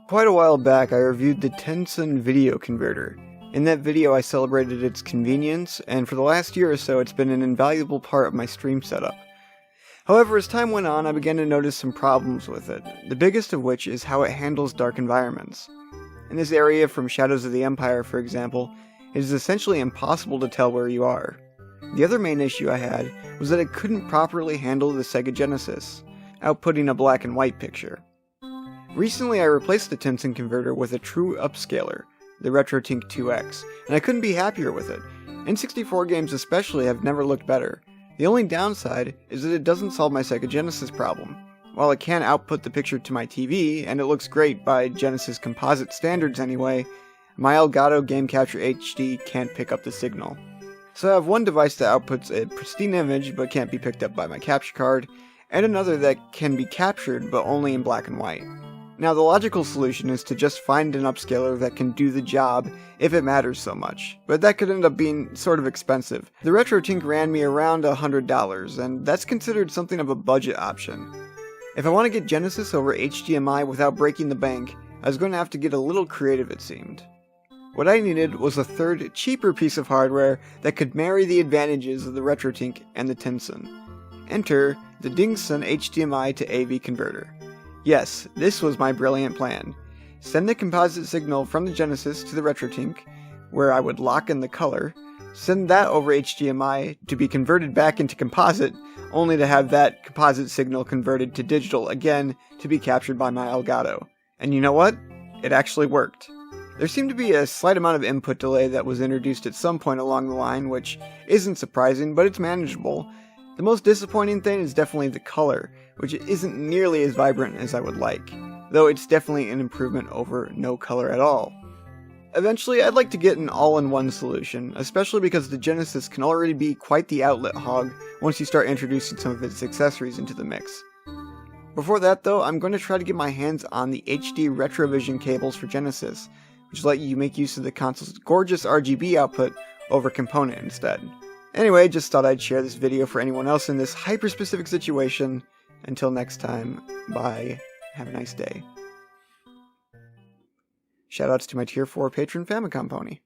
Quite a while back, I reviewed the Tensun video converter. In that video, I celebrated its convenience, and for the last year or so, it's been an invaluable part of my stream setup. However, as time went on, I began to notice some problems with it, the biggest of which is how it handles dark environments. In this area from Shadows of the Empire, for example, it is essentially impossible to tell where you are. The other main issue I had was that it couldn't properly handle the Sega Genesis, outputting a black and white picture. Recently, I replaced the Tensun converter with a true upscaler, the Retrotink 2X, and I couldn't be happier with it. N64 games especially have never looked better. The only downside is that it doesn't solve my Sega Genesis problem. While it can output the picture to my TV, and it looks great by Genesis composite standards anyway, my Elgato Game Capture HD can't pick up the signal. So I have one device that outputs a pristine image but can't be picked up by my capture card, and another that can be captured but only in black and white. Now the logical solution is to just find an upscaler that can do the job if it matters so much, but that could end up being sort of expensive. The Retrotink ran me around $100, and that's considered something of a budget option. If I want to get Genesis over HDMI without breaking the bank, I was going to have to get a little creative, it seemed. What I needed was a third, cheaper piece of hardware that could marry the advantages of the Retrotink and the Tensun. Enter the Tensun HDMI to AV converter. Yes, this was my brilliant plan. Send the composite signal from the Genesis to the Retrotink, where I would lock in the color, send that over HDMI to be converted back into composite, only to have that composite signal converted to digital again to be captured by my Elgato. And you know what? It actually worked. There seemed to be a slight amount of input delay that was introduced at some point along the line, which isn't surprising, but it's manageable. The most disappointing thing is definitely the color, which isn't nearly as vibrant as I would like, though it's definitely an improvement over no color at all. Eventually, I'd like to get an all-in-one solution, especially because the Genesis can already be quite the outlet hog once you start introducing some of its accessories into the mix. Before that though, I'm going to try to get my hands on the HD Retrovision cables for Genesis, which let you make use of the console's gorgeous RGB output over component instead. Anyway, just thought I'd share this video for anyone else in this hyper-specific situation. Until next time, bye, have a nice day. Shoutouts to my Tier 4 patron Famicom Pony.